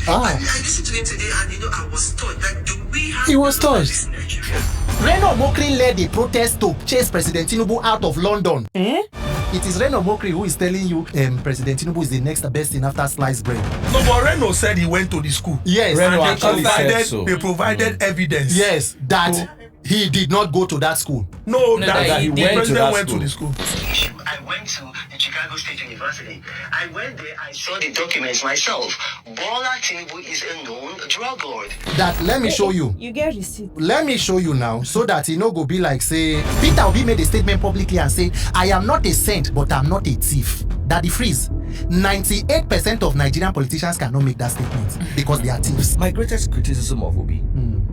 I listened to him today, and I was touched. Like, do we have? He was touched. Reno Omokri led the protest to chase President Tinubu out of London. It is Reno Omokri who is telling you President Tinubu is the next best thing after sliced bread. No, but Reno said he went to the school. Yes. Reno actually said so. They provided evidence. Yes, that he did not go to that school. No, that the president went to the school. I went to the Chicago State University. I went there, I saw the documents myself. Bola Tinubu is a known drug lord. That, let me show you. You get receipt. Let me show you now, so that you know go be like, say, Peter Obi made a statement publicly and say, I am not a saint, but I'm not a thief. That the freeze. 98% of Nigerian politicians cannot make that statement because they are thieves. My greatest criticism of Obi,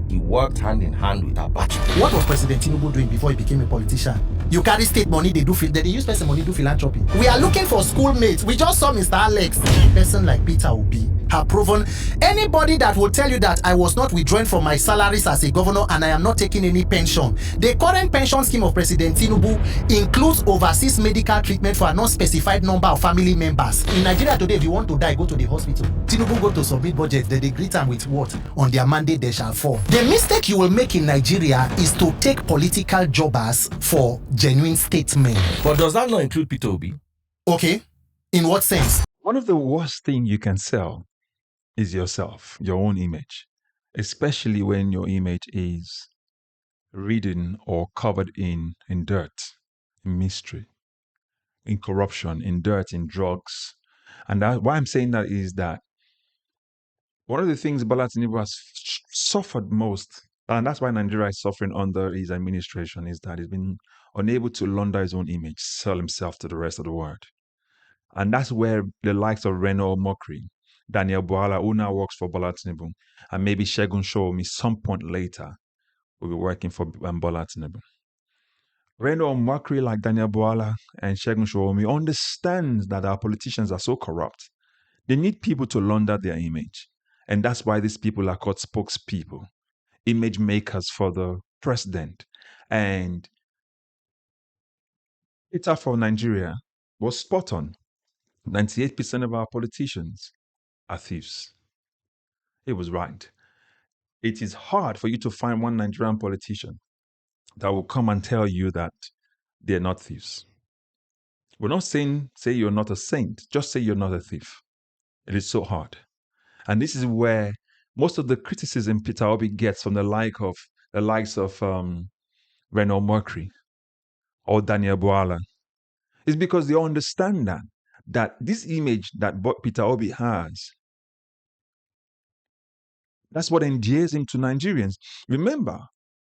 he worked hand in hand with Abacha. What was President Tinubu doing before he became a politician? You carry state money, they use person money do philanthropy. We are looking for schoolmates. We just saw Mr. Alex. A person like Peter Obi have proven anybody that will tell you that I was not withdrawing from my salaries as a governor and I am not taking any pension. The current pension scheme of President Tinubu includes overseas medical treatment for a non-specified number of family members. In Nigeria today, if you want to die, go to the hospital. Tinubu go to submit budget, then they greet them with what? On their mandate they shall fall. The mistake you will make in Nigeria is to take political jobbers for genuine statesmen. But does that not include Peter Obi? Okay, in what sense? One of the worst things you can sell is yourself, your own image, especially when your image is ridden or covered in dirt, in mystery, in corruption, in dirt, in drugs. And why I'm saying that is that one of the things Bola Tinubu has suffered most, and that's why Nigeria is suffering under his administration, is that he's been unable to launder his own image, sell himself to the rest of the world. And that's where the likes of Reno Omokri, Daniel Bwala, who now works for Bola Tinubu, and maybe Segun Showomi some point later will be working for Bola Tinubu. Reno Omokri, like Daniel Bwala and Segun Showomi, understands that our politicians are so corrupt. They need people to launder their image. And that's why these people are called spokespeople, image makers for the president. And data for Nigeria was spot on. 98% of our politicians are thieves. It was right. It is hard for you to find one Nigerian politician that will come and tell you that they're not thieves. We're not saying say you're not a saint, just say you're not a thief. It is so hard. And this is where most of the criticism Peter Obi gets from the likes of Reno Omokri or Daniel Bwala is because they understand that this image that Peter Obi has, that's what endears him to Nigerians. Remember,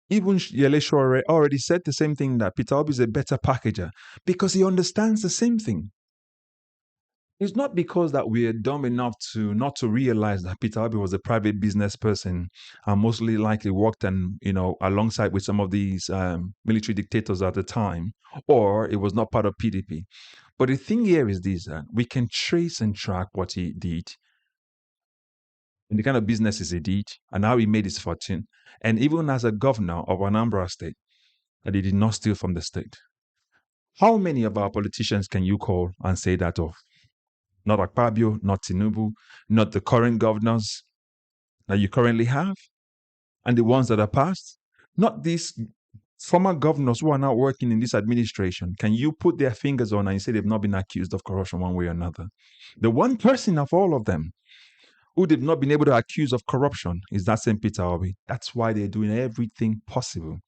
even Yelesho already said the same thing, that Peter Obi is a better packager because he understands the same thing. It's not because that we are dumb enough not to realize that Peter Obi was a private business person and mostly likely worked alongside with some of these military dictators at the time, or it was not part of PDP. But the thing here is this: we can trace and track what he did, and the kind of businesses he did, and how he made his fortune, and even as a governor of Anambra State, that he did not steal from the state. How many of our politicians can you call and say that of? Not Akpabio, not Tinubu, not the current governors that you currently have, and the ones that are past. Not these former governors who are now working in this administration. Can you put their fingers on and say they've not been accused of corruption one way or another? The one person of all of them who they've not been able to accuse of corruption is that same Peter Obi. That's why they're doing everything possible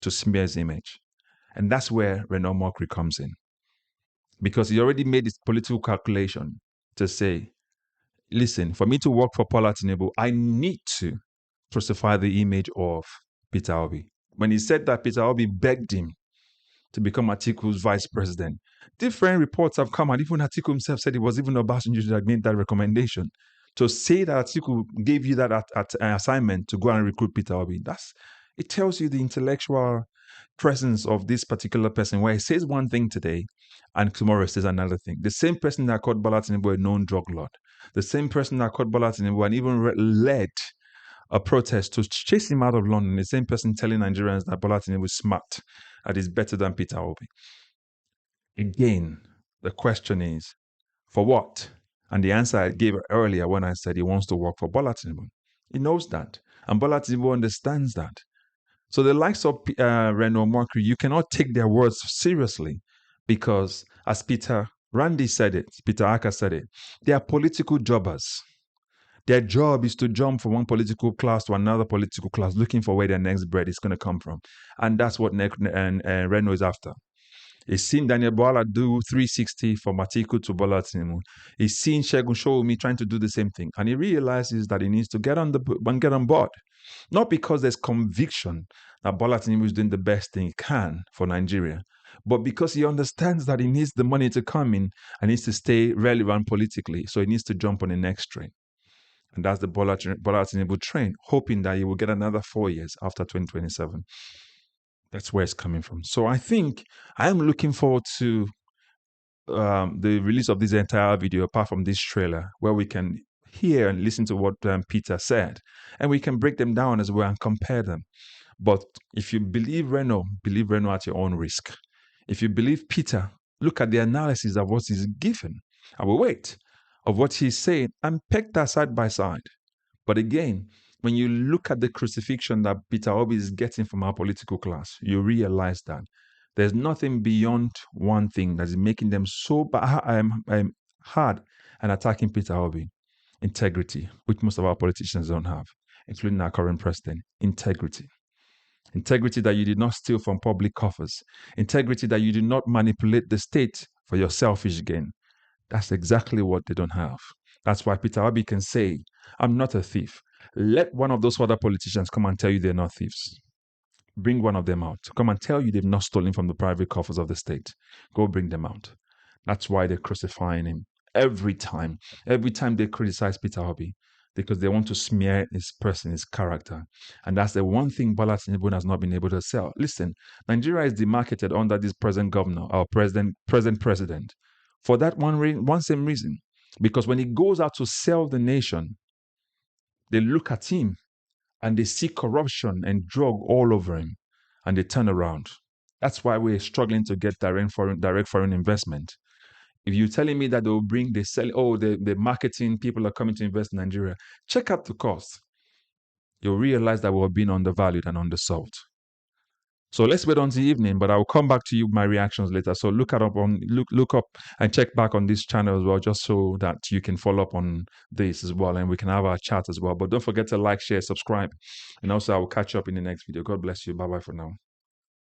to smear his image. And that's where Reno Omokri comes in. Because he already made his political calculation to say, listen, for me to work for Bola Tinubu, I need to crucify the image of Peter Obi. When he said that, Peter Obi begged him to become Atiku's vice president. Different reports have come, and even Atiku himself said it was even Obasanjo that made that recommendation. To say that Atiku gave you that assignment to go and recruit Peter Obi, it tells you the intellectual presence of this particular person, where he says one thing today and tomorrow says another thing. The same person that called Bola Tinubu a known drug lord, the same person that called Bola Tinubu and even led a protest to chase him out of London, the same person telling Nigerians that Bola Tinubu is smart, that is better than Peter Obi. Again, the question is, for what? And the answer I gave earlier when I said he wants to work for Bola Tinubu. He knows that. And Bola Tinubu understands that. So the likes of Reno Omokri, you cannot take their words seriously because, as Peter Aka said it, they are political jobbers. Their job is to jump from one political class to another political class, looking for where their next bread is going to come from. And that's what Reno is after. He's seen Daniel Bwala do 360 from Atiku to Bola Tinubu. He's seen Segun Showumi trying to do the same thing. And he realizes that he needs to get on board. Not because there's conviction that Bola Tinubu is doing the best thing he can for Nigeria, but because he understands that he needs the money to come in and needs to stay relevant politically. So he needs to jump on the next train. And that's the Bola Tinubu train, hoping that he will get another 4 years after 2027. That's where it's coming from. So I think I am looking forward to the release of this entire video, apart from this trailer, where we can hear and listen to what Peter said, and we can break them down as well and compare them. But if you believe Reno at your own risk. If you believe Peter, look at the analysis of what he's given. I will wait of what he's saying and peg that side by side. But again, when you look at the crucifixion that Peter Obi is getting from our political class, you realize that there's nothing beyond one thing that is making them so hard and attacking Peter Obi. Integrity, which most of our politicians don't have, including our current president. Integrity. Integrity that you did not steal from public coffers. Integrity that you did not manipulate the state for your selfish gain. That's exactly what they don't have. That's why Peter Obi can say, I'm not a thief. Let one of those other politicians come and tell you they're not thieves. Bring one of them out. Come and tell you they've not stolen from the private coffers of the state. Go bring them out. That's why they're crucifying him every time. Every time they criticize Peter Obi, because they want to smear his person, his character. And that's the one thing Bola Tinubu has not been able to sell. Listen, Nigeria is demarketed under this present governor, our present president, for that one same reason. Because when he goes out to sell the nation, they look at him and they see corruption and drug all over him, and they turn around. That's why we're struggling to get direct foreign investment. If you're telling me that the marketing people are coming to invest in Nigeria, check out the cost. You'll realize that we're being undervalued and undersold. So let's wait until evening, but I'll come back to you with my reactions later. So look up and check back on this channel as well, just so that you can follow up on this as well, and we can have our chat as well. But don't forget to like, share, subscribe, and also I will catch you up in the next video. God bless you. Bye-bye for now.